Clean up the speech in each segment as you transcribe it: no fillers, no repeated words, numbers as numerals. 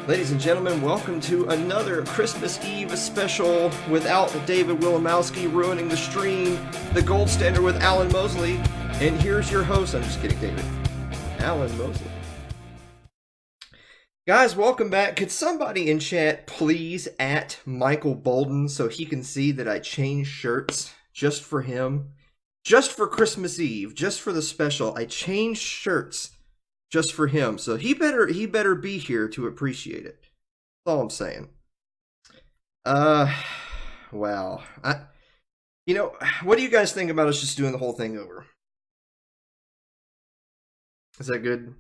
Ladies and gentlemen, welcome to another Christmas Eve special without David Wilimowski ruining the stream, the gold standard with Alan Mosley. And here's your host, I'm just kidding, David, Alan Mosley. Guys, welcome back. Could somebody in chat please at Michael Bolden so he can see that I changed shirts just for him? Just for Christmas Eve, just for the special, I changed shirts just for him. So he better be here to appreciate it. That's all I'm saying. Wow. What do you guys think about us just doing the whole thing over? Is that good?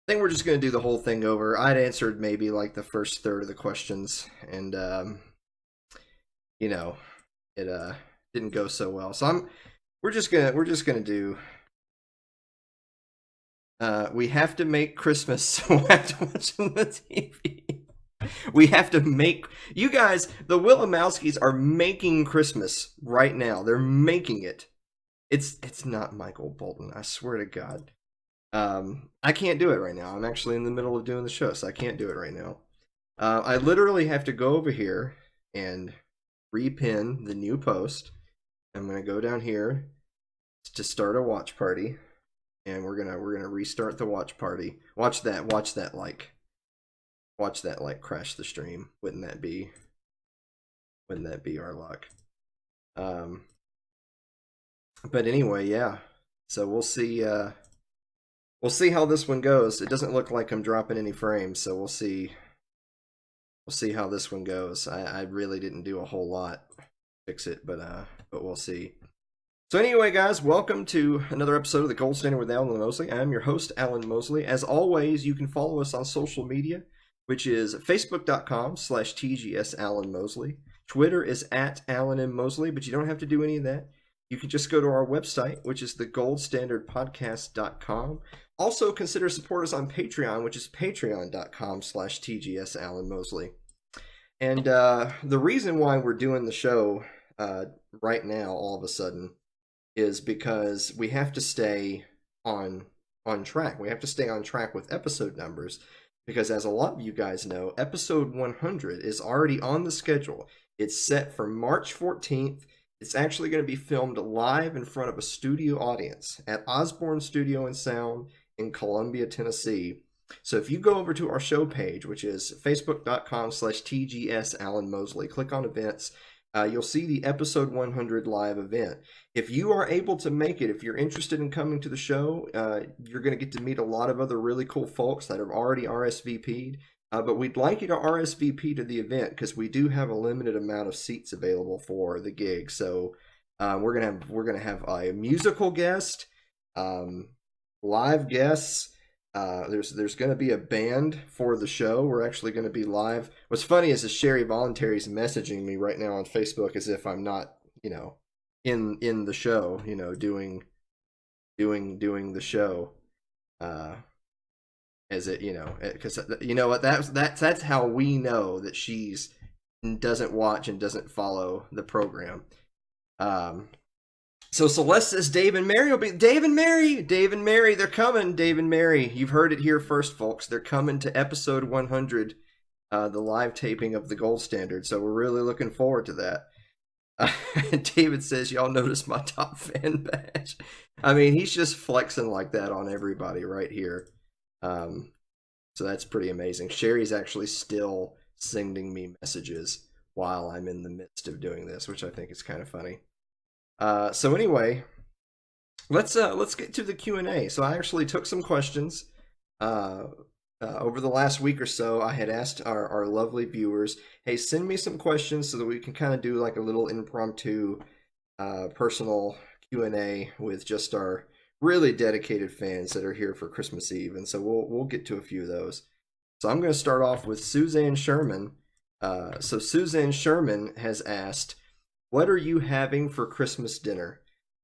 I think we're just going to do the whole thing over. I'd answered maybe like the first third of the questions, and it didn't go so well. So we're just gonna do. We have to make Christmas, so we have to watch on the TV. We have to make, you guys, the Wilimowskis are making Christmas right now. They're making it. It's not Michael Bolton, I swear to God. I can't do it right now. I'm actually in the middle of doing the show, so I can't do it right now. I literally have to go over here and repin the new post. I'm gonna go down here to start a watch party, and we're gonna restart the watch party. Watch that like crash the stream. Wouldn't that be our luck? But anyway, yeah. So we'll see how this one goes. It doesn't look like I'm dropping any frames, so we'll see how this one goes. I really didn't do a whole lot to fix it, but we'll see. So anyway, guys, welcome to another episode of the Gold Standard with Alan Mosley. I'm your host, Alan Mosley. As always, you can follow us on social media, which is facebook.com/TGSAlanMosley. Twitter is @AlanMMosley, but you don't have to do any of that. You can just go to our website, which is thegoldstandardpodcast.com. Also, consider supporting us on Patreon, which is patreon.com/TGSAlanMosley. And the reason why we're doing the show right now, all of a sudden, is because we have to stay on track. We have to stay on track with episode numbers, because as a lot of you guys know, episode 100 is already on the schedule. It's set for March 14th. It's actually going to be filmed live in front of a studio audience at Osborne Studio and Sound in Columbia, Tennessee. So if you go over to our show page, which is facebook.com/TGSAlanMosley, click on events, you'll see the episode 100 live event. If you are able to make it, if you're interested in coming to the show, you're going to get to meet a lot of other really cool folks that have already RSVP'd. But we'd like you to RSVP to the event, because we do have a limited amount of seats available for the gig. So we're gonna have a musical guest, live guests. There's going to be a band for the show. We're actually going to be live. What's funny is Sherry Voluntary's messaging me right now on Facebook as if I'm not, in the show, doing the show, as it, because you know what, that's how we know that she's doesn't watch and doesn't follow the program. So Celeste says Dave and Mary will be... Dave and Mary, they're coming. Dave and Mary, you've heard it here first, folks. They're coming to episode 100, the live taping of the Gold Standard. So we're really looking forward to that. David says, y'all notice my top fan badge. I mean, he's just flexing like that on everybody right here. So that's pretty amazing. Sherry's actually still sending me messages while I'm in the midst of doing this, which I think is kind of funny. So anyway, let's get to the Q&A. So I actually took some questions over the last week or so. I had asked our lovely viewers, hey, send me some questions so that we can kind of do like a little impromptu personal Q&A with just our really dedicated fans that are here for Christmas Eve. And so we'll get to a few of those. So I'm going to start off with Suzanne Sherman. So Suzanne Sherman has asked, what are you having for Christmas dinner?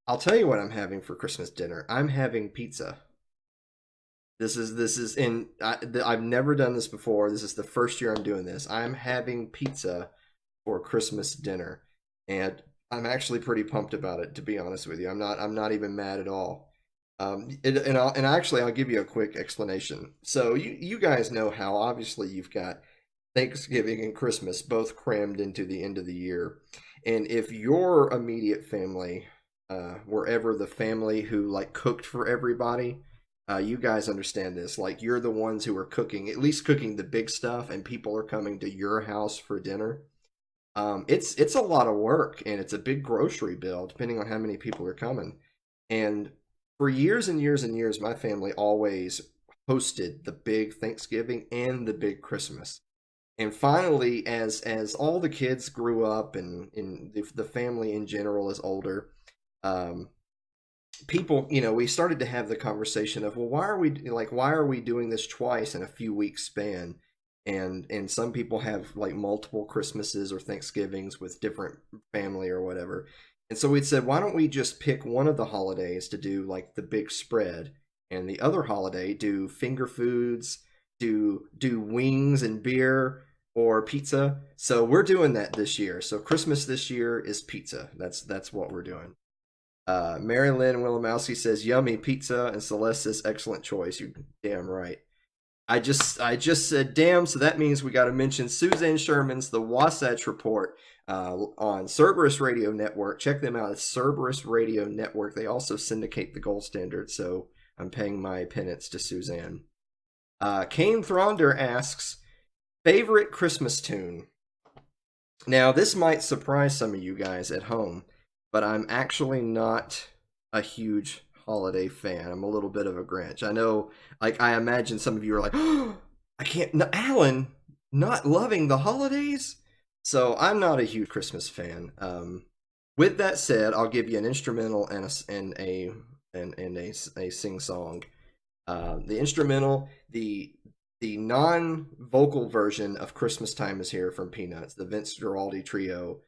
I'll tell you what I'm having for Christmas dinner. I'm having pizza. I've never done this before. This is the first year I'm doing this. I'm having pizza for Christmas dinner, and I'm actually pretty pumped about it, to be honest with you. I'm not even mad at all. I'll give you a quick explanation. So you guys know how obviously you've got Thanksgiving and Christmas both crammed into the end of the year, and if your immediate family were ever the family who like cooked for everybody, you guys understand this. Like you're the ones who are cooking, at least cooking the big stuff, and people are coming to your house for dinner. It's a lot of work and it's a big grocery bill depending on how many people are coming. And for years and years and years, my family always hosted the big Thanksgiving and the big Christmas. And finally, as all the kids grew up and the family in general is older, um, people, we started to have the conversation of, well, why are we doing this twice in a few weeks span? And some people have like multiple Christmases or Thanksgivings with different family or whatever. And so we said, why don't we just pick one of the holidays to do like the big spread, and the other holiday do finger foods, do wings and beer or pizza. So we're doing that this year. So Christmas this year is pizza. That's what we're doing. Mary Lynn Wilimowski says yummy pizza, and Celeste says excellent choice. You're damn right. I just said damn, so that means we got to mention Suzanne Sherman's The Wasatch Report on Cerberus Radio Network. Check them out. It's Cerberus Radio Network. They also syndicate the gold standard, so I'm paying my penance to Suzanne. Kane Thronder asks, favorite Christmas tune? Now, this might surprise some of you guys at home, but I'm actually not a huge holiday fan. I'm a little bit of a Grinch. I know, like, I imagine some of you are like, oh, I can't, no, Alan, not loving the holidays? So I'm not a huge Christmas fan. With that said, I'll give you an instrumental and a sing song. The instrumental, the non-vocal version of Christmas Time Is Here from Peanuts, the Vince Guaraldi trio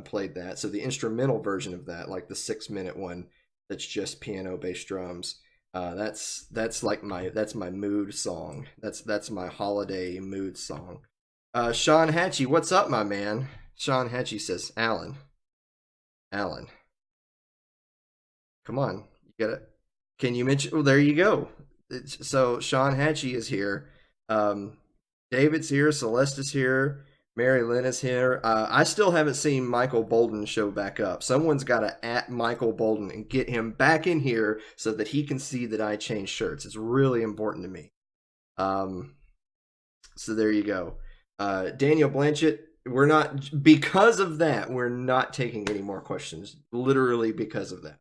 played that. So the instrumental version of that, like the 6-minute one, that's just piano, bass, drums. That's my mood song. That's my holiday mood song. Sean Hatchie, what's up, my man? Sean Hatchie says, Alan, come on, you get it. Can you mention? Well, there you go. So Sean Hatchie is here. David's here. Celeste is here. Mary Lynn is here. I still haven't seen Michael Bolden show back up. Someone's got to at Michael Bolden and get him back in here so that he can see that I change shirts. It's really important to me. So there you go. Daniel Blanchett, because of that, we're not taking any more questions. Literally because of that.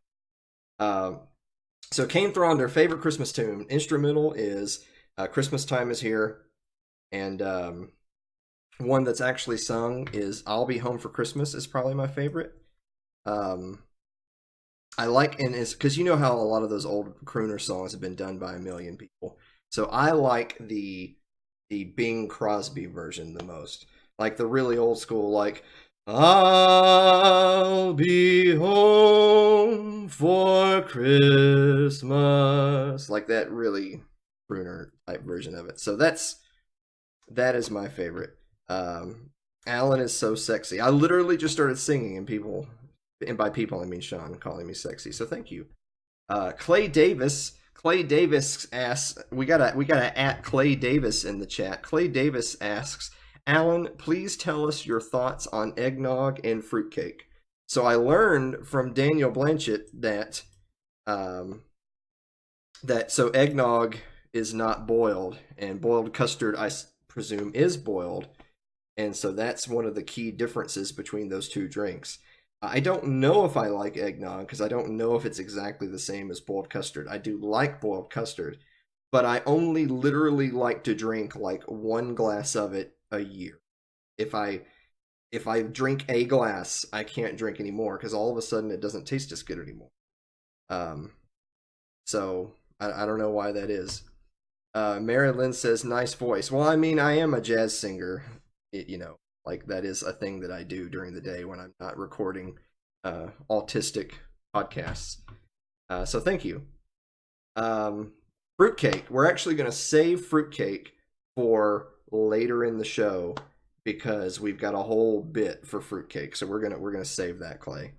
So Kane Thronder, favorite Christmas tune. Instrumental is Christmas Time Is Here. And one that's actually sung is I'll Be Home for Christmas is probably my favorite. I like, and it's because you know how a lot of those old crooner songs have been done by a million people. So I like the Bing Crosby version the most. Like the really old school, like I'll be home for Christmas. Like that really crooner type version of it. So that is my favorite. Alan is so sexy. I literally just started singing, and by people I mean Sean calling me sexy. So thank you. Clay Davis asks, we gotta at Clay Davis in the chat. Clay Davis asks, Alan, please tell us your thoughts on eggnog and fruitcake. So I learned from Daniel Blanchett that so eggnog is not boiled, and boiled custard I presume is boiled, and so that's one of the key differences between those two drinks. I don't know if I like eggnog because I don't know if it's exactly the same as boiled custard. I do like boiled custard, but I only literally like to drink like one glass of it a year. If I drink a glass, I can't drink anymore because all of a sudden it doesn't taste as good anymore. So I don't know why that is. Mary Lynn says, nice voice. Well, I mean, I am a jazz singer. Like that is a thing that I do during the day when I'm not recording autistic podcasts. So thank you. Fruitcake. We're actually going to save fruitcake for later in the show because we've got a whole bit for fruitcake. So we're gonna save that, Clay.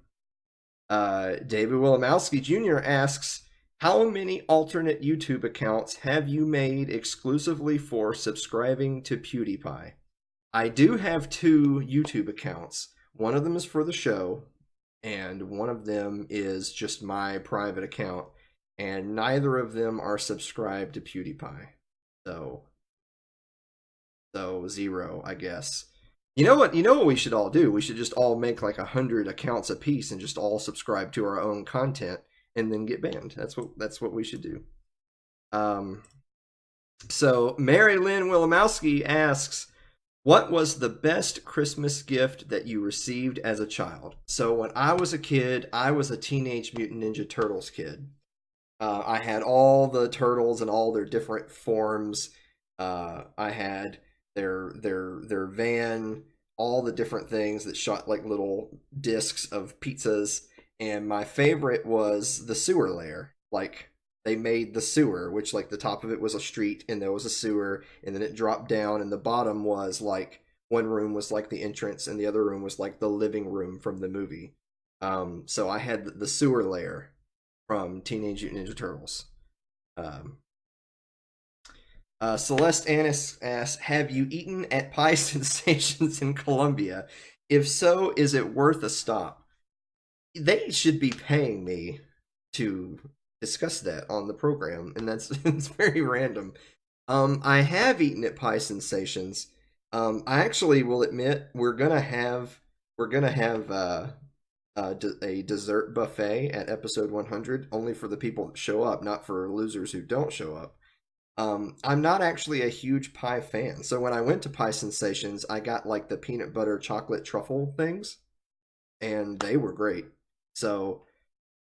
David Wilimowski Jr. asks, How many alternate YouTube accounts have you made exclusively for subscribing to PewDiePie? I do have two YouTube accounts. One of them is for the show, and one of them is just my private account, and neither of them are subscribed to PewDiePie. So zero, I guess. You know what? You know what we should all do? We should just all make like 100 accounts apiece and just all subscribe to our own content and then get banned. That's what we should do. So Mary Lynn Wilimowski asks, what was the best Christmas gift that you received as a child? So when I was a kid, I was a Teenage Mutant Ninja Turtles kid. I had all the turtles and all their different forms. I had their van, all the different things that shot like little discs of pizzas, and my favorite was the sewer layer. Like they made the sewer, which like the top of it was a street and there was a sewer, and then it dropped down and the bottom was like one room was like the entrance and the other room was like the living room from the movie. So I had the sewer layer from Teenage Mutant Ninja Turtles. Celeste Annis asks, have you eaten at Pie Sensations in Colombia? If so, is it worth a stop? They should be paying me to discuss that on the program, and that's it's very random. I have eaten at Pie Sensations. I actually will admit we're gonna have a dessert buffet at episode 100, only for the people that show up, not for losers who don't show up. I'm not actually a huge pie fan, so when I went to Pie Sensations, I got like the peanut butter chocolate truffle things, and they were great. So,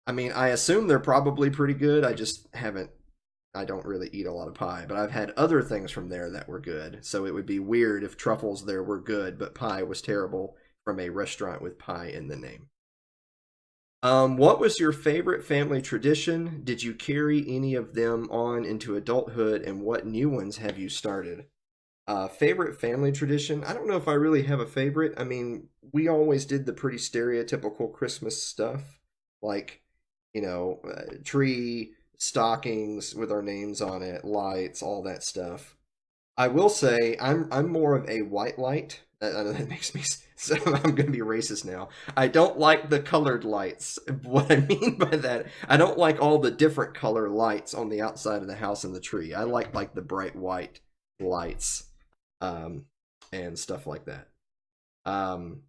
I mean, I assume they're probably pretty good. I don't really eat a lot of pie, but I've had other things from there that were good. So it would be weird if truffles there were good, but pie was terrible from a restaurant with pie in the name. What was your favorite family tradition? Did you carry any of them on into adulthood, and what new ones have you started? Favorite family tradition? I don't know if I really have a favorite. I mean, we always did the pretty stereotypical Christmas stuff, like, tree, stockings with our names on it, lights, all that stuff. I will say I'm more of a white light. I know that makes me so I'm going to be racist now. I don't like the colored lights. What I mean by that, I don't like all the different color lights on the outside of the house and the tree. I like the bright white lights, and stuff like that. Um,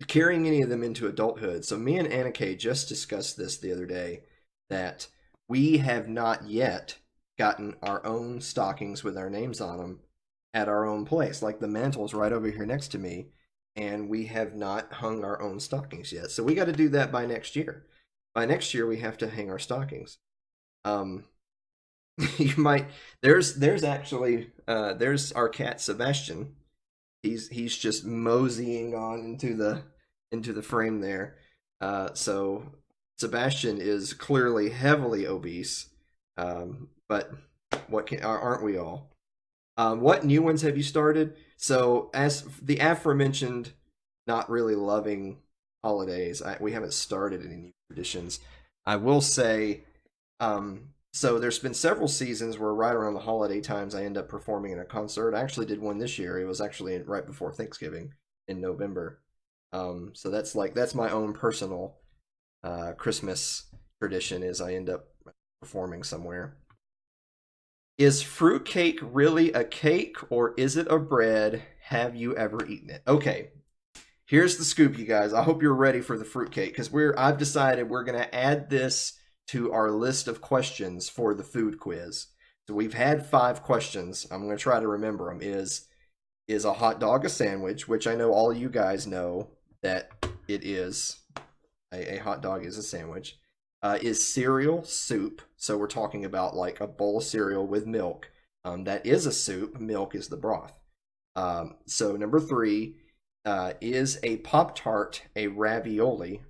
Carrying any of them into adulthood. So me and Anna Kay just discussed this the other day, that we have not yet gotten our own stockings with our names on them at our own place. Like the mantle's right over here next to me, and we have not hung our own stockings yet. So we got to do that by next year. By next year, we have to hang our stockings. You might there's actually there's our cat Sebastian. He's just moseying on into the frame there. So Sebastian is clearly heavily obese. But aren't we all? What new ones have you started? So as the aforementioned, not really loving holidays, we haven't started any new traditions. I will say, so there's been several seasons where right around the holiday times I end up performing in a concert. I actually did one this year. It was actually right before Thanksgiving in November. So that's my own personal Christmas tradition, is I end up performing somewhere. Is fruitcake really a cake, or is it a bread? Have you ever eaten it? Okay, here's the scoop, you guys. I hope you're ready for the fruitcake, because I've decided we're gonna add this to our list of questions for the food quiz. So we've had 5 questions. I'm gonna try to remember them. Is a hot dog a sandwich? Which I know all you guys know that it is. A hot dog is a sandwich. Is cereal soup? So we're talking about like a bowl of cereal with milk. That is a soup. Milk is the broth. So number 3, is a Pop-Tart a ravioli?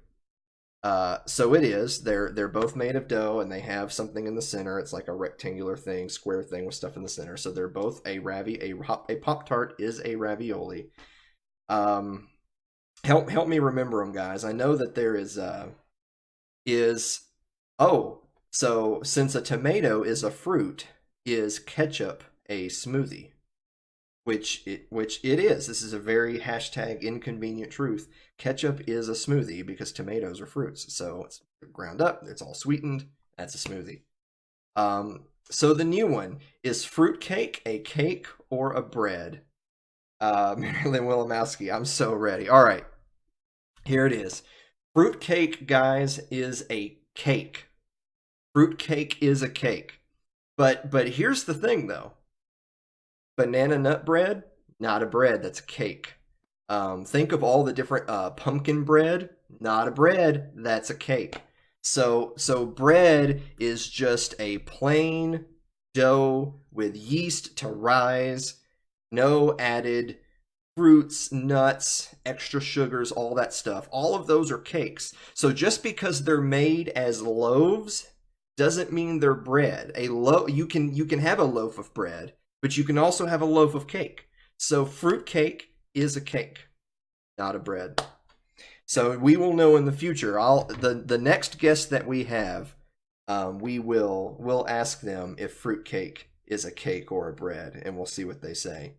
So it is. They're both made of dough, and they have something in the center. It's like a rectangular thing, square thing with stuff in the center. So they're both a Pop-Tart is a ravioli. Help me remember them, guys. I know that there is So since a tomato is a fruit, is ketchup a smoothie? Which it is. This is a very hashtag inconvenient truth. Ketchup is a smoothie because tomatoes are fruits. So it's ground up, it's all sweetened. That's a smoothie. So the new one is fruitcake a cake or a bread? Marilyn Wilimowski, I'm so ready. All right, here it is. Fruitcake, guys, is a cake. Fruitcake is a cake. But here's the thing though. Banana nut bread, not a bread, that's a cake. Think of all the different pumpkin bread, not a bread, that's a cake. So bread is just a plain dough with yeast to rise, no added fruits, nuts, extra sugars, all that stuff. All of those are cakes. So just because they're made as loaves doesn't mean they're bread. You can have a loaf of bread, but you can also have a loaf of cake. So fruit cake is a cake, not a bread. So we will know in the future. The next guest that we have, we'll ask them if fruitcake is a cake or a bread, and we'll see what they say.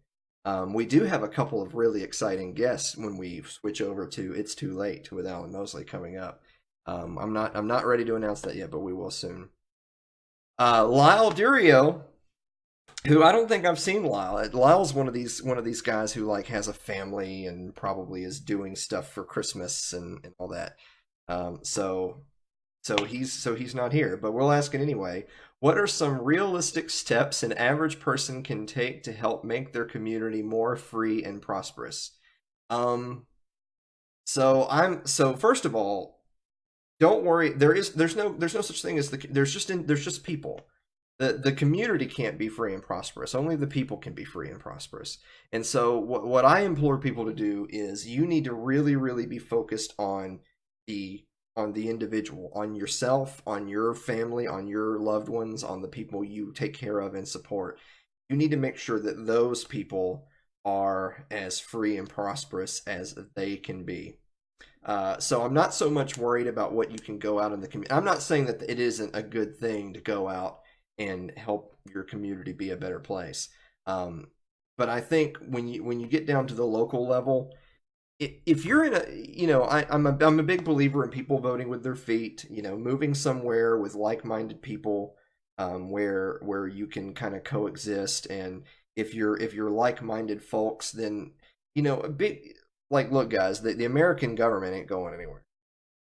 We do have a couple of really exciting guests when we switch over to It's Too Late with Alan Mosley coming up. I'm not ready to announce that yet, but we will soon. Lyle Durio, who I don't think I've seen Lyle. Lyle's one of these guys who like has a family and probably is doing stuff for Christmas and all that. So he's not here, but we'll ask it anyway. What are some realistic steps an average person can take to help make their community more free and prosperous? So first of all, don't worry. There's no such thing as there's just people. The community can't be free and prosperous. Only the people can be free and prosperous. And so what I implore people to do is you need to really, really be focused on the individual, on yourself, on your family, on your loved ones, on the people you take care of and support. You need to make sure that those people are as free and prosperous as they can be. So I'm not so much worried about what you can go out in the community. I'm not saying that it isn't a good thing to go out and help your community be a better place. But I think when you get down to the local level, if you're in I'm a big believer in people voting with their feet. Moving somewhere with like-minded people, where you can kind of coexist. And if you're like-minded folks, then a big look, guys, the American government ain't going anywhere.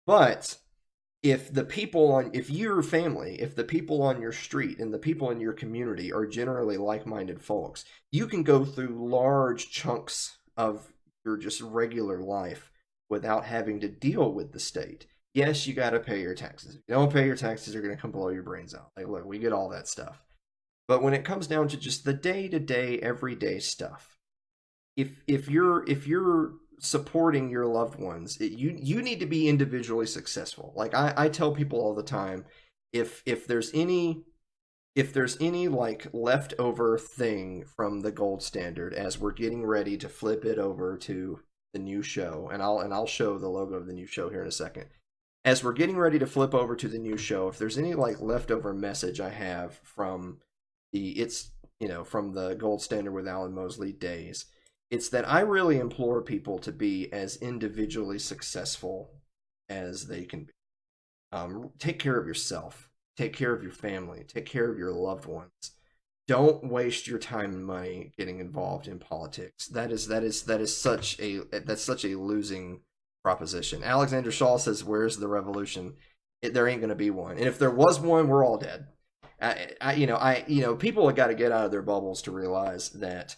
But if the people on your street and the people in your community are generally like-minded folks, you can go through large chunks of your just regular life without having to deal with the state. Yes, you got to pay your taxes. If you don't pay your taxes, you're going to come blow your brains out. Look, we get all that stuff. But when it comes down to just the day-to-day, everyday stuff, if you're supporting your loved ones, you need to be individually successful. Like I tell people all the time, if there's any like leftover thing from the gold standard as we're getting ready to flip it over to the new show, and I'll show the logo of the new show here in a second. As we're getting ready to flip over to the new show, if there's any like leftover message I have from from the gold standard with Alan Mosley days, it's that I really implore people to be as individually successful as they can be. Take care of yourself. Take care of your family. Take care of your loved ones. Don't waste your time and money getting involved in politics. That's such a losing proposition. Alexander Shaw says, "Where's the revolution?" There ain't going to be one. And if there was one, we're all dead. People have got to get out of their bubbles to realize that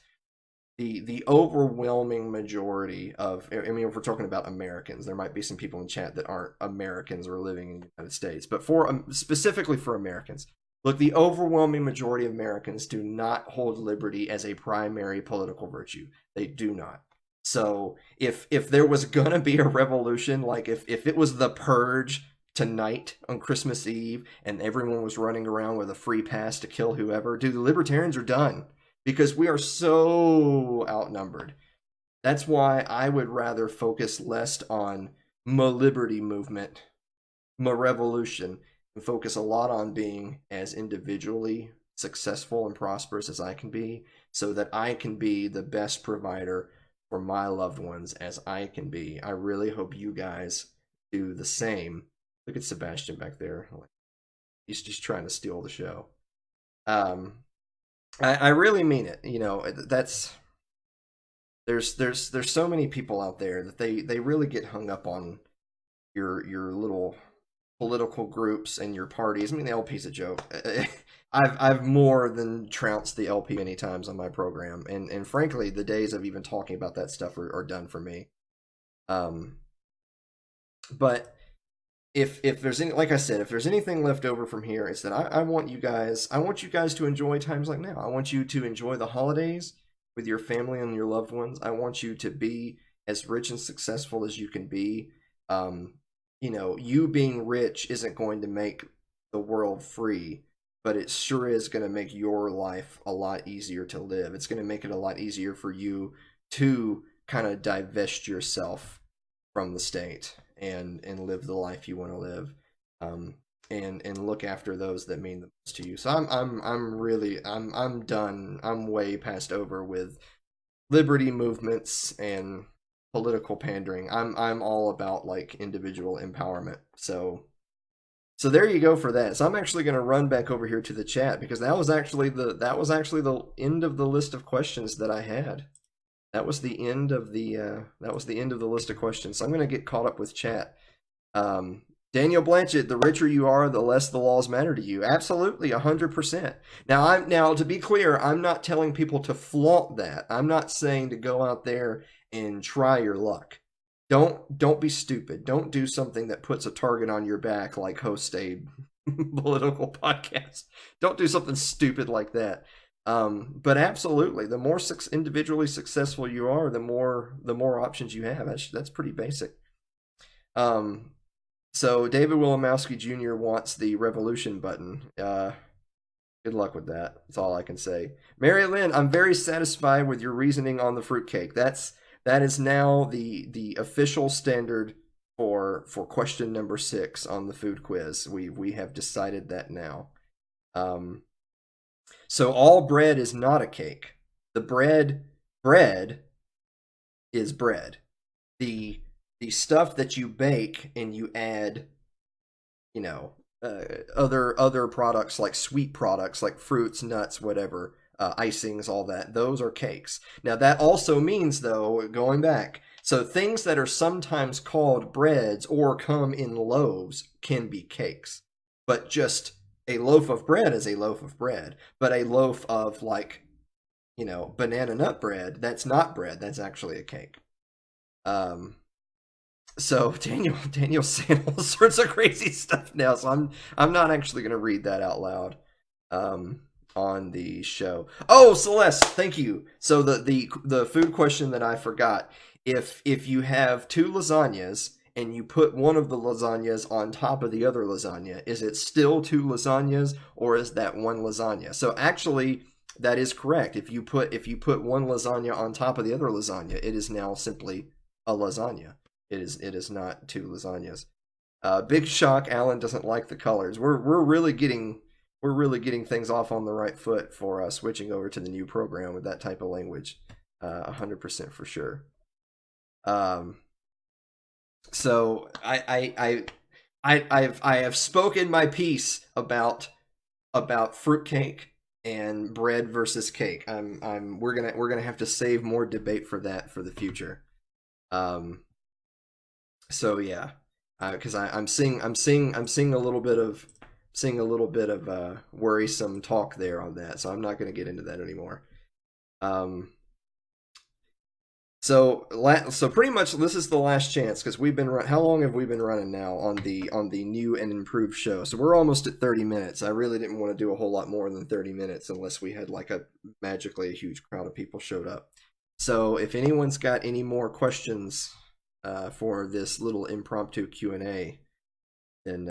the overwhelming majority of, if we're talking about Americans, there might be some people in chat that aren't Americans or living in the United States, but specifically for Americans, look, the overwhelming majority of Americans do not hold liberty as a primary political virtue. They do not. So if there was gonna be a revolution, like if it was the purge tonight on Christmas Eve and everyone was running around with a free pass to kill whoever, dude, the libertarians are done. Because we are so outnumbered. That's why I would rather focus less on my liberty movement, my revolution, and focus a lot on being as individually successful and prosperous as I can be, so that I can be the best provider for my loved ones as I can be. I really hope you guys do the same. Look at Sebastian back there. He's just trying to steal the show. I really mean it. You know, that's there's so many people out there that they really get hung up on your little political groups and your parties. I mean, the LP's a joke. I've more than trounced the LP many times on my program, and frankly, the days of even talking about that stuff are done for me. But if there's any, like I said, if there's anything left over from here, it's that I want you guys to enjoy times like now. I want you to enjoy the holidays with your family and your loved ones. I want you to be as rich and successful as you can be. You know, you being rich isn't going to make the world free, but it sure is going to make your life a lot easier to live. It's going to make it a lot easier for you to kind of divest yourself from the state and live the life you want to live, and look after those that mean the most to you. So I'm done. I'm way past over with liberty movements and political pandering. I'm all about like individual empowerment. So there you go for that. So I'm actually going to run back over here to the chat, because that was actually the end of the list of questions that I had. That was the end of the list of questions. So I'm going to get caught up with chat. Daniel Blanchett, the richer you are, the less the laws matter to you. Absolutely, 100%. Now to be clear, I'm not telling people to flaunt that. I'm not saying to go out there and try your luck. Don't be stupid. Don't do something that puts a target on your back, like host a political podcast. Don't do something stupid like that. But absolutely, the more individually successful you are, the more options you have. That's pretty basic. So David Willimowski Jr. wants the revolution button. Good luck with that. That's all I can say. Mary Lynn, I'm very satisfied with your reasoning on the fruitcake. That is now the official standard for question number 6 on the food quiz. We have decided that now. So all bread is not a cake. The bread is bread. The stuff that you bake and you add, you know, other products, like sweet products like fruits, nuts, whatever, icings, all that, those are cakes. Now that also means, though, going back, so things that are sometimes called breads or come in loaves can be cakes, but just a loaf of bread is a loaf of bread. But a loaf of, like, you know, banana nut bread, that's not bread, that's actually a cake. So Daniel's saying all sorts of crazy stuff now, so I'm not actually going to read that out loud on the show. Oh, Celeste, thank you. So the food question that I forgot, if you have 2 lasagnas and you put one of the lasagnas on top of the other lasagna, is it still 2 lasagnas, or is that one lasagna? So actually, that is correct. If you put one lasagna on top of the other lasagna, it is now simply a lasagna. It is not 2 lasagnas. Big shock. Alan doesn't like the colors. We're really getting things off on the right foot for switching over to the new program with that type of language. 100% for sure. So I have spoken my piece about fruitcake and bread versus cake. We're gonna have to save more debate for that for the future. So yeah, because I'm seeing a little bit of worrisome talk there on that. So I'm not going to get into that anymore. So pretty much this is the last chance, because we've been how long have we been running now on the new and improved show? So we're almost at 30 minutes. I really didn't want to do a whole lot more than 30 minutes unless we had like a huge crowd of people showed up. So if anyone's got any more questions for this little impromptu Q&A, then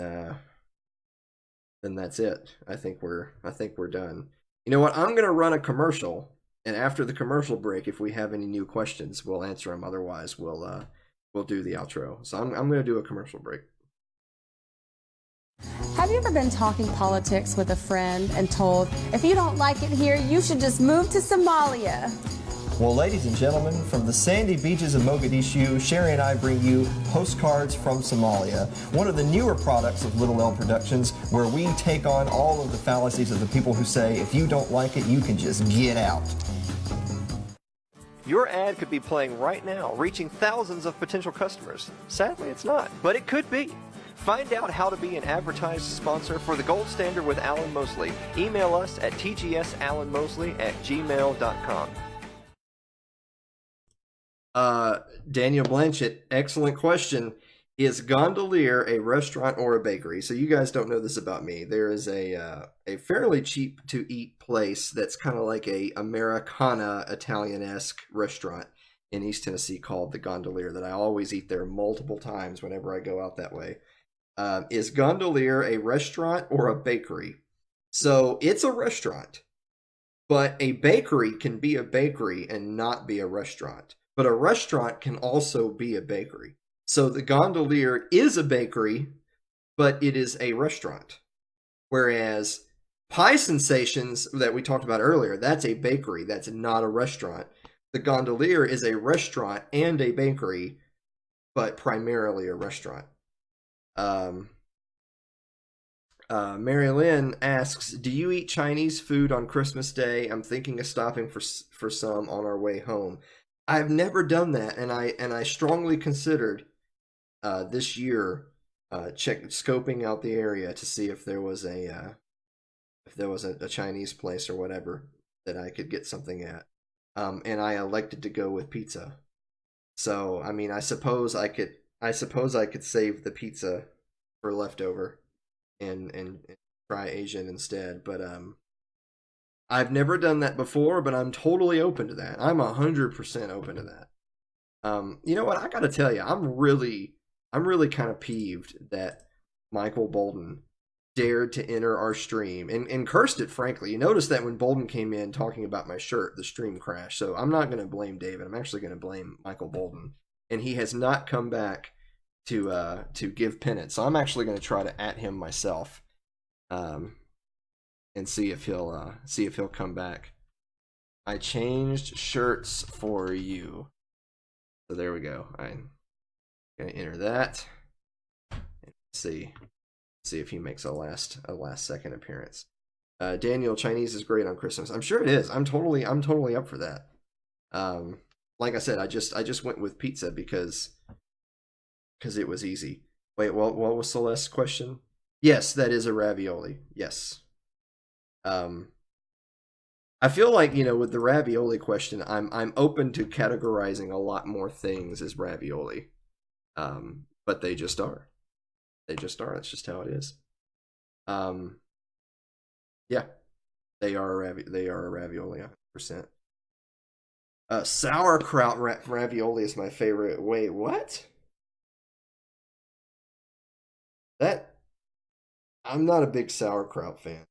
that's it. I think we're done. You know what? I'm gonna run a commercial, and after the commercial break, if we have any new questions, we'll answer them. Otherwise, we'll do the outro. So I'm gonna do a commercial break. Have you ever been talking politics with a friend and told, if you don't like it here, you should just move to Somalia? Well, ladies and gentlemen, from the sandy beaches of Mogadishu, Sherry and I bring you Postcards from Somalia, one of the newer products of Little L Productions, where we take on all of the fallacies of the people who say, if you don't like it, you can just get out. Your ad could be playing right now, reaching thousands of potential customers. Sadly, it's not, but it could be. Find out how to be an advertised sponsor for The Gold Standard with Alan Mosley. Email us at tgsalanmosley@gmail.com. Daniel Blanchett, excellent question. Is Gondolier a restaurant or a bakery? So you guys don't know this about me. There is a fairly cheap to eat place that's kind of like a Americana Italian-esque restaurant in East Tennessee called the Gondolier that I always eat there multiple times whenever I go out that way. Is Gondolier a restaurant or a bakery? So it's a restaurant, but a bakery can be a bakery and not be a restaurant. But a restaurant can also be a bakery. So the Gondolier is a bakery, but it is a restaurant. Whereas Pie Sensations that we talked about earlier, that's a bakery, that's not a restaurant. The Gondolier is a restaurant and a bakery, but primarily a restaurant. Mary Lynn asks, do you eat Chinese food on Christmas Day? I'm thinking of stopping for some on our way home. I've never done that, and I strongly considered this year scoping out the area to see if there was a Chinese place or whatever that I could get something at. And I elected to go with pizza. So I mean, I suppose I could save the pizza for leftover and try Asian instead. But I've never done that before, but I'm totally open to that. I'm 100% open to that. You know what? I gotta tell you, I'm really kind of peeved that Michael Bolden dared to enter our stream and cursed it, frankly. You notice that when Bolden came in talking about my shirt, the stream crashed. So I'm not going to blame David. I'm actually going to blame Michael Bolden. And he has not come back to give penance. So I'm actually going to try to at him myself. And see if he'll come back. I changed shirts for you. So there we go. I'm gonna enter that. And see if he makes a last second appearance. Daniel, Chinese is great on Christmas. I'm sure it is. I'm totally up for that. Like I said, I just went with pizza because it was easy. Wait, what was Celeste's question? Yes, that is a ravioli. Yes. I feel like, with the ravioli question, I'm open to categorizing a lot more things as ravioli. But they just are. That's just how it is. Yeah. They are a ravioli 100%. Sauerkraut ravioli is my favorite. Wait, what? I'm not a big sauerkraut fan.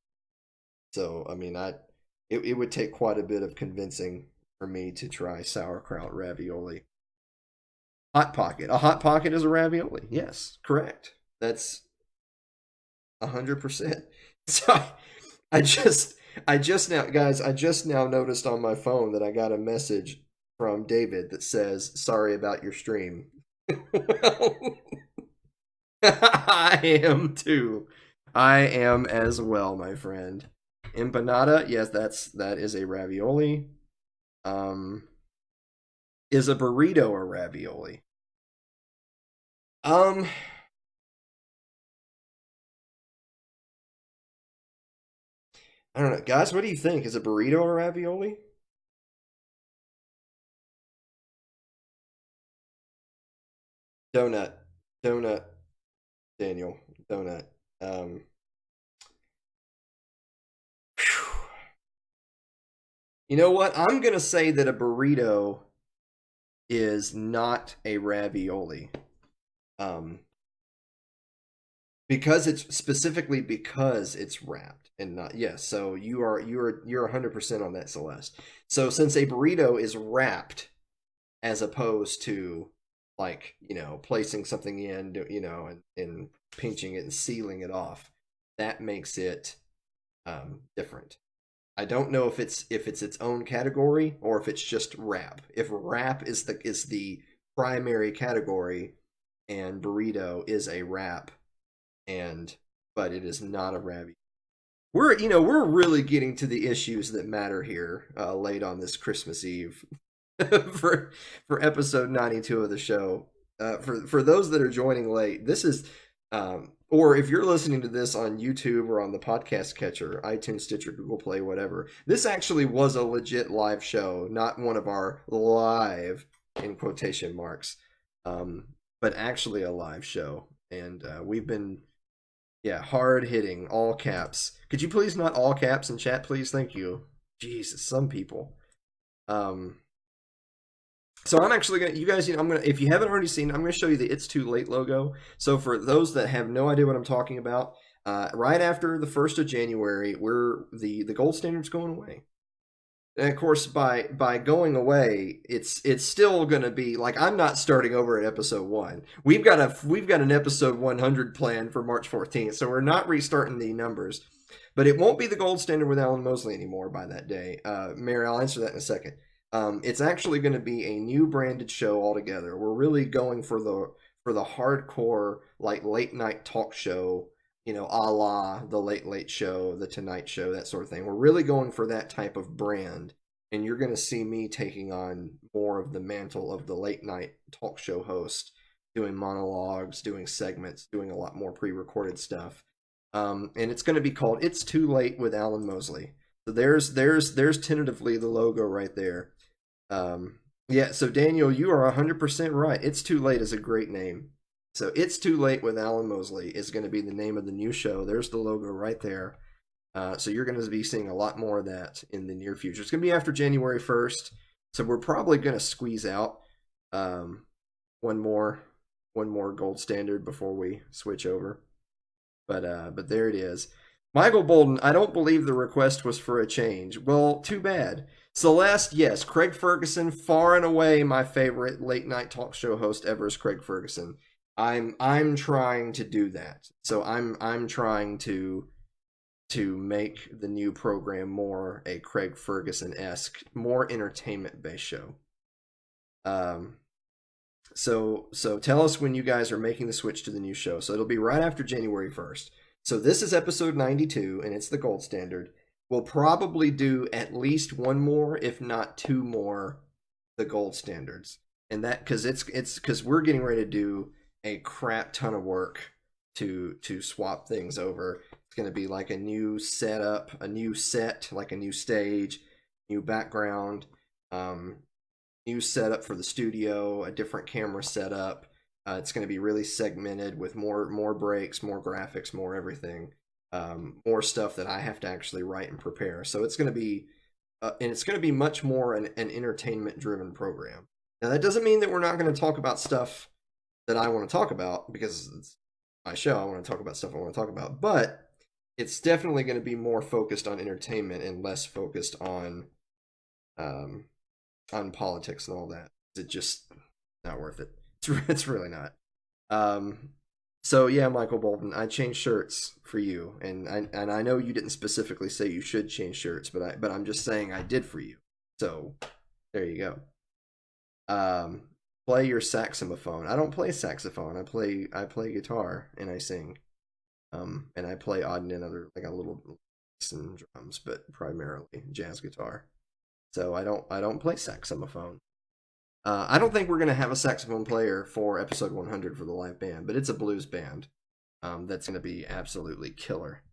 So, I mean, it would take quite a bit of convincing for me to try sauerkraut ravioli. Hot Pocket. A Hot Pocket is a ravioli. Yes, correct. That's 100%. So I just now noticed on my phone that I got a message from David that says, "Sorry about your stream." I am too. I am as well, my friend. Empanada, yes, that is a ravioli. Is a burrito a ravioli? I don't know. Guys, what do you think? Is a burrito a ravioli? Donut. Daniel. Donut. You know what? I'm going to say that a burrito is not a ravioli. Because it's wrapped and not, yes. So you're 100% on that, Celeste. So since a burrito is wrapped as opposed to placing something in, and pinching it and sealing it off. that makes it different. I don't know if it's its own category or if it's just rap. If rap is the primary category and burrito is a rap, but it is not a ravi. We're really getting to the issues that matter here late on this Christmas Eve for episode 92 of the show. For those that are joining late, this is or if you're listening to this on YouTube or on the podcast catcher, iTunes, Stitcher, Google Play, whatever, this actually was a legit live show, not one of our live in quotation marks, but actually a live show. And we've been hard hitting, all caps. Could you please not all caps in chat, please? Thank you. Jesus, some people. So I'm actually gonna, you guys, if you haven't already seen, I'm gonna show you the "It's Too Late" logo. So for those that have no idea what I'm talking about, right after the 1st of January, the gold standard's going away. And of course, by going away, it's still gonna be like, I'm not starting over at episode 1. We've got an episode 100 planned for March 14th, so we're not restarting the numbers. But it won't be the gold standard with Alan Mosley anymore by that day. Mary, I'll answer that in a second. It's actually going to be a new branded show altogether. We're really going for the hardcore, like, late night talk show, a la the Late Late Show, the Tonight Show, that sort of thing. We're really going for that type of brand, and you're going to see me taking on more of the mantle of the late night talk show host, doing monologues, doing segments, doing a lot more pre-recorded stuff. And it's going to be called "It's Too Late" with Alan Mosley. So there's tentatively the logo right there. So Daniel, you are 100% right. "It's Too Late" is a great name. So "It's Too Late" with Alan Mosley is going to be the name of the new show. There's the logo right there. So you're going to be seeing a lot more of that in the near future. It's going to be after January 1st. So we're probably going to squeeze out one more gold standard before we switch over. But there it is. Michael Bolden, I don't believe the request was for a change. Well, too bad. Celeste, yes, Craig Ferguson, far and away my favorite late night talk show host ever is Craig Ferguson. I'm trying to do that. So I'm trying to make the new program more a Craig Ferguson-esque, more entertainment-based show. So tell us when you guys are making the switch to the new show. So it'll be right after January 1st. So this is episode 92, and it's the gold standard. We'll probably do at least one more, if not two more, the gold standards. And that because we're getting ready to do a crap ton of work to swap things over. It's going to be like a new setup, a new set, like a new stage, new background, new setup for the studio, a different camera setup. It's going to be really segmented with more breaks, more graphics, more everything, more stuff that I have to actually write and prepare. So it's going to be, and it's going to be much more an entertainment-driven program. Now that doesn't mean that we're not going to talk about stuff that I want to talk about, because it's my show. I want to talk about stuff I want to talk about, but it's definitely going to be more focused on entertainment and less focused on politics and all that. It's just not worth it. It's really not. So yeah, Michael Bolton, I changed shirts for you, and I know you didn't specifically say you should change shirts, but I'm just saying I did for you. So there you go. Play your saxophone. I don't play saxophone. I play guitar and I sing. And I play odd and other, like, a little and drums, but primarily jazz guitar. So I don't play saxophone. I don't think we're going to have a saxophone player for episode 100 for the live band, but it's a blues band that's going to be absolutely killer.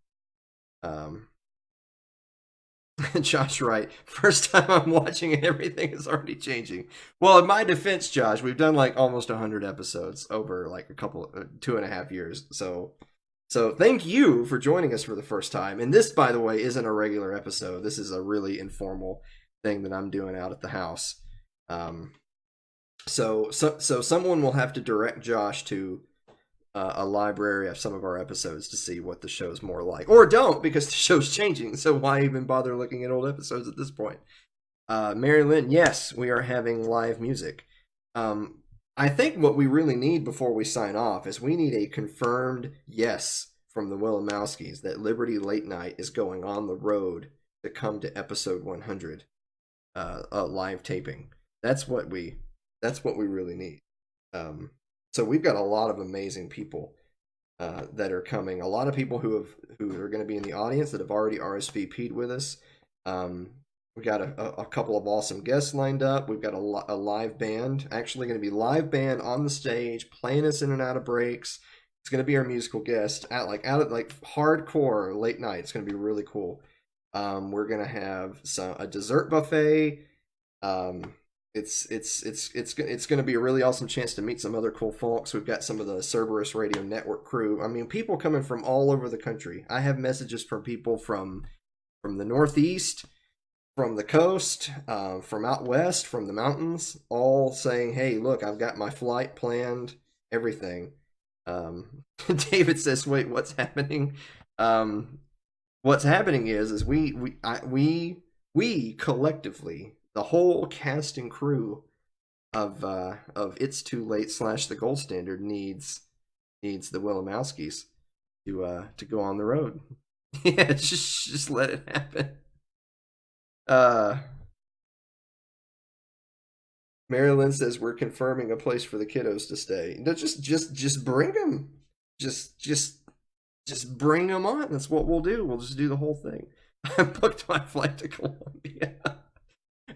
Josh, right. First time I'm watching it, everything is already changing. Well, in my defense, Josh, we've done like almost 100 episodes over like a couple, 2.5 years. So thank you for joining us for the first time. And this, by the way, isn't a regular episode. This is a really informal thing that I'm doing out at the house. So someone will have to direct Josh to a library of some of our episodes to see what the show's more like. Or don't, because the show's changing. So why even bother looking at old episodes at this point? Mary Lynn, yes, we are having live music. I think what we really need before we sign off is we need a confirmed yes from the Willimowskis that Liberty Late Night is going on the road to come to episode 100, live taping. That's what we really need. So we've got a lot of amazing people that are coming. A lot of people who are going to be in the audience that have already RSVP'd with us. We got a couple of awesome guests lined up. We've got a live band, actually going to be live band on the stage, playing us in and out of breaks. It's going to be our musical guest out of hardcore late night. It's going to be really cool. We're going to have a dessert buffet. It's going to be a really awesome chance to meet some other cool folks. We've got some of the Cerberus Radio Network crew. I mean, people coming from all over the country. I have messages from people from the Northeast, from the coast, from out west, from the mountains, all saying, "Hey, look, I've got my flight planned, everything." David says, "Wait, what's happening?" What's happening is we collectively, the whole cast and crew of It's Too Late / The Gold Standard needs the Willimowskis to go on the road. Yeah, just let it happen. Marilyn says we're confirming a place for the kiddos to stay. No, just bring them. Just bring them on. That's what we'll do. We'll just do the whole thing. I booked my flight to Columbia.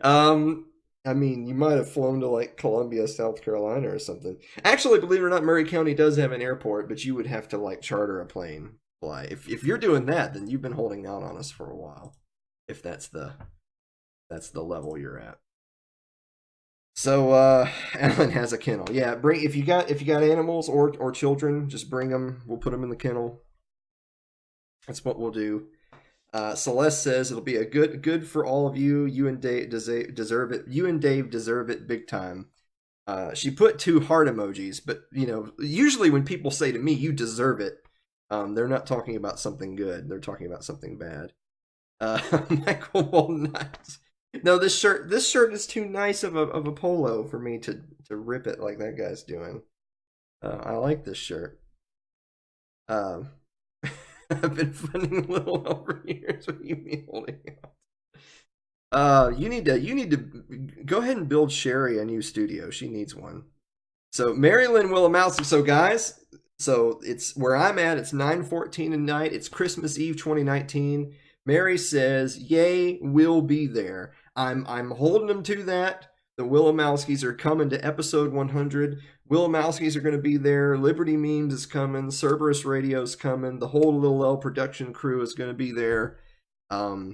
I mean, you might have flown to like Columbia, South Carolina or something. Actually, believe it or not, Murray County does have an airport, but you would have to like charter a plane fly. If you're doing that, then you've been holding out on us for a while. If that's the level you're at. So Alan has a kennel. Yeah, if you got animals or children, just bring them. We'll put them in the kennel. That's what we'll do. Celeste says it'll be a good for all of you. You and Dave deserve it. You and Dave deserve it big time. She put 2 heart emojis, but usually when people say to me, "You deserve it," they're not talking about something good. They're talking about something bad. Michael Walnut. No, this shirt is too nice of a polo for me to rip it like that guy's doing. I like this shirt. I've been funding little over years with you me holding out. You need to go ahead and build Sherry a new studio. She needs one. So Marilyn Willimowski. So guys, it's where I'm at. It's 9:14 at night. It's Christmas Eve 2019. Mary says, "Yay, we'll be there." I'm holding them to that. The Willimowskis are coming to episode 100. Willimowskis are going to be there. Liberty Memes is coming. Cerberus Radio's coming. The whole Little L production crew is going to be there. I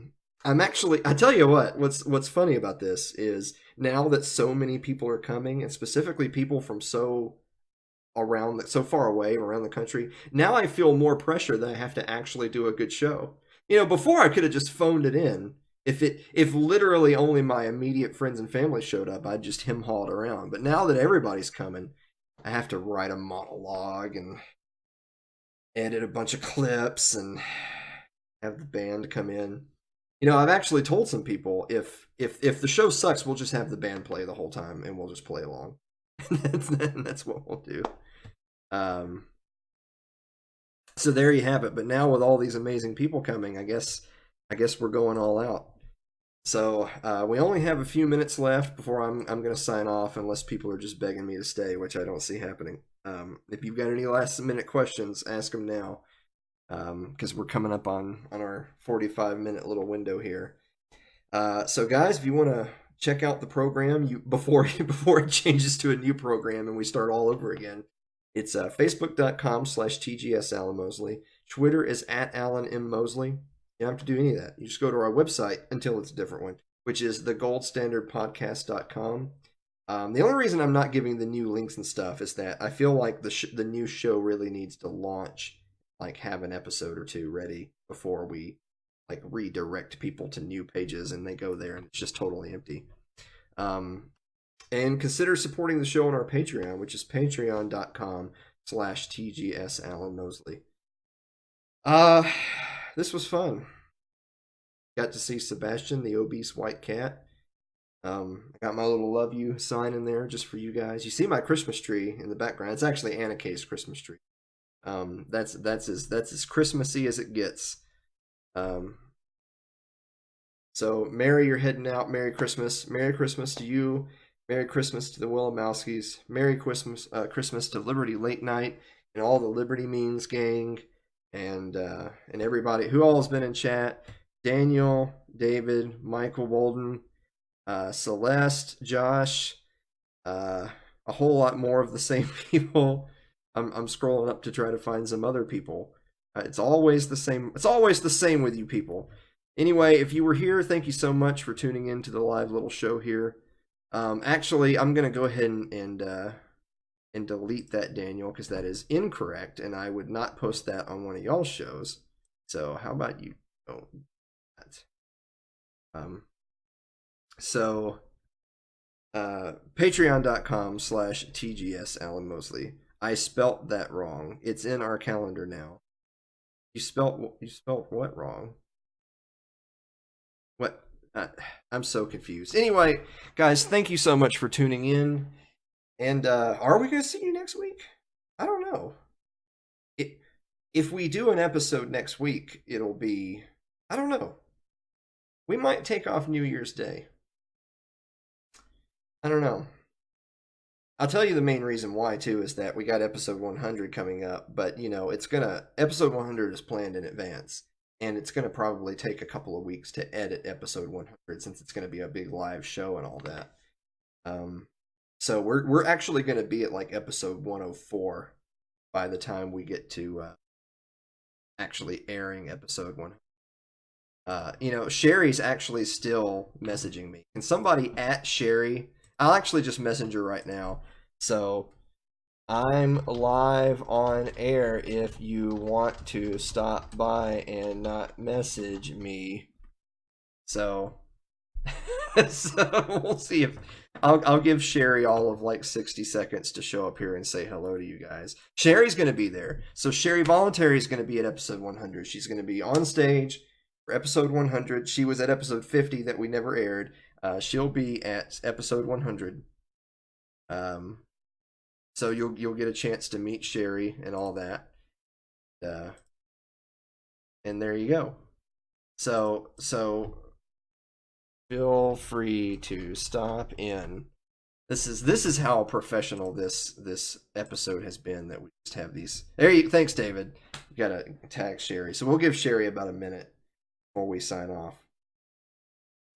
tell you what's funny about this is now that so many people are coming, and specifically people from so far away around the country, now I feel more pressure that I have to actually do a good show. Before I could have just phoned it in. If literally only my immediate friends and family showed up, I'd just him-hawed around. But now that everybody's coming, I have to write a monologue and edit a bunch of clips and have the band come in. I've actually told some people if the show sucks, we'll just have the band play the whole time and we'll just play along. That's what we'll do. So there you have it. But now with all these amazing people coming, I guess we're going all out. So we only have a few minutes left before I'm going to sign off, unless people are just begging me to stay, which I don't see happening. If you've got any last minute questions, ask them now, because we're coming up on our 45-minute little window here. So guys, if you want to check out the program before it changes to a new program and we start all over again, it's facebook.com/TGS Alan Mosley. Twitter is @Alan M. Mosley. You don't have to do any of that. You just go to our website until it's a different one, which is thegoldstandardpodcast.com. The only reason I'm not giving the new links and stuff is that I feel like the new show really needs to launch, like have an episode or 2 ready before we like redirect people to new pages and they go there and it's just totally empty. And consider supporting the show on our Patreon, which is patreon.com/TGS Alan Mosley. This was fun. Got to see Sebastian, the obese white cat. I got my little love you sign in there just for you guys. You see my Christmas tree in the background. It's actually Anna K's Christmas tree. That's as Christmassy as it gets. So Mary, you're heading out. Merry Christmas. Merry Christmas to you. Merry Christmas to the Willamowskis. Merry Christmas, Christmas to Liberty Late Night and all the Liberty Means gang, and everybody who all has been in chat. Daniel, David, Michael Walden, Celeste, Josh, a whole lot more of the same people. I'm scrolling up to try to find some other people. It's always the same. It's always the same with you people. Anyway, if you were here, thank you so much for tuning in to the live little show here. Actually, I'm gonna go ahead and delete that, Daniel, because that is incorrect, and I would not post that on one of y'all's shows. So how about you don't do that? Patreon.com/TGS Alan Mosley. I spelt that wrong. It's in our calendar now. You spelt what wrong? What? I'm so confused. Anyway, guys, thank you so much for tuning in. And are we going to see you next week? I don't know. If we do an episode next week, it'll be... I don't know. We might take off New Year's Day. I don't know. I'll tell you the main reason why, too, is that we got episode 100 coming up. But, you know, it's going to... Episode 100 is planned in advance. And it's going to probably take a couple of weeks to edit episode 100 since it's going to be a big live show and all that. So we're actually going to be at like episode 104 by the time we get to actually airing episode 1. You know, Sherry's actually still messaging me. Can somebody at Sherry? I'll actually just message her right now. So I'm live on air if you want to stop by and not message me. So, so we'll see if I'll give Sherry all of like 60 seconds to show up here and say hello to you guys. Sherry's going to be there. So Sherry Voluntary is going to be at episode 100. She's going to be on stage for episode 100. She was at episode 50 that we never aired. She'll be at episode 100. So you'll get a chance to meet Sherry and all that. And there you go. So feel free to stop in. This is how professional this episode has been, that we just have these. Thanks, David. You gotta tag Sherry. So we'll give Sherry about a minute before we sign off.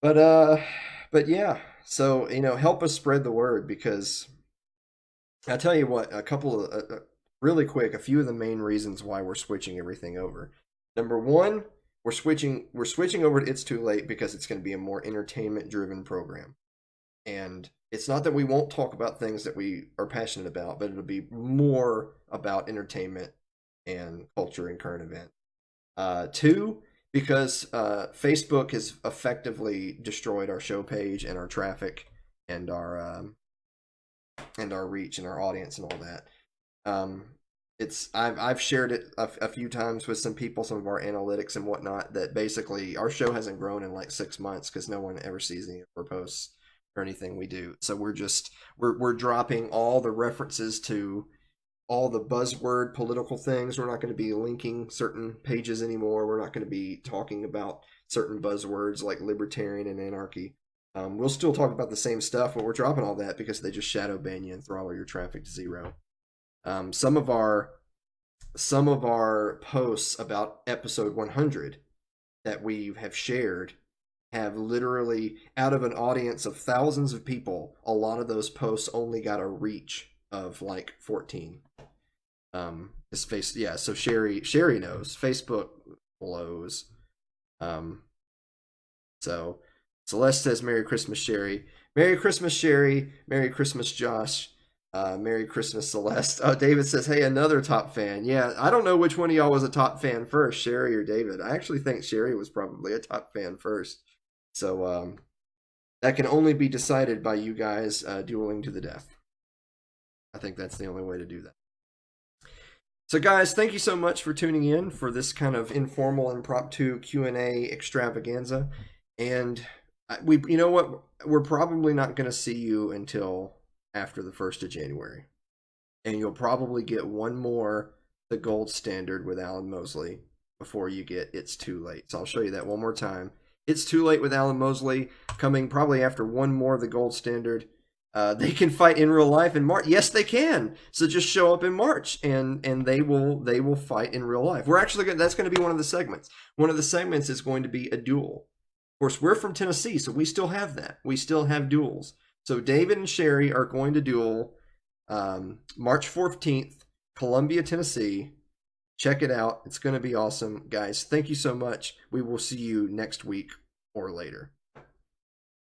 But yeah. So, you know, help us spread the word, because I'll tell you what, a couple of, really quick, a few of the main reasons why we're switching everything over. Number one, we're switching over to It's Too Late because it's going to be a more entertainment-driven program. And it's not that we won't talk about things that we are passionate about, but it'll be more about entertainment and culture and current event. Two, because Facebook has effectively destroyed our show page and our traffic and our reach and our audience and all that. I've shared it a few times with some people, some of our analytics and whatnot, that basically our show hasn't grown in like 6 months because no one ever sees any of our posts or anything we do. So we're dropping all the references to all the buzzword political things. We're not going to be linking certain pages anymore. We're not going to be talking about certain buzzwords like libertarian and anarchy. We'll still talk about the same stuff, but we're dropping all that because they just shadow ban you and throw all your traffic to zero. Some of our posts about episode 100 that we have shared have literally, out of an audience of thousands of people, a lot of those posts only got a reach of like 14. So Sherry knows. Facebook blows. So Celeste says, Merry Christmas, Sherry. Merry Christmas, Sherry. Merry Christmas, Josh. Merry Christmas, Celeste. Oh, David says, hey, another top fan. Yeah, I don't know which one of y'all was a top fan first, Sherry or David. I actually think Sherry was probably a top fan first. So that can only be decided by you guys dueling to the death. I think that's the only way to do that. So guys, thank you so much for tuning in for this kind of informal impromptu Q&A extravaganza. And you know what? We're probably not going to see you until after the 1st of January. And you'll probably get one more the Gold Standard with Alan Mosley before you get It's Too Late. So I'll show you that one more time. It's Too Late with Alan Mosley, coming probably after one more of the Gold Standard. They can fight in real life in March. Yes, they can. So just show up in March, and they will fight in real life. We're actually that's going to be one of the segments. One of the segments is going to be a duel. Of course, we're from Tennessee, so we still have that. We still have duels. So David and Sherry are going to duel March 14th, Columbia, Tennessee. Check it out. It's going to be awesome, guys. Thank you so much. We will see you next week or later.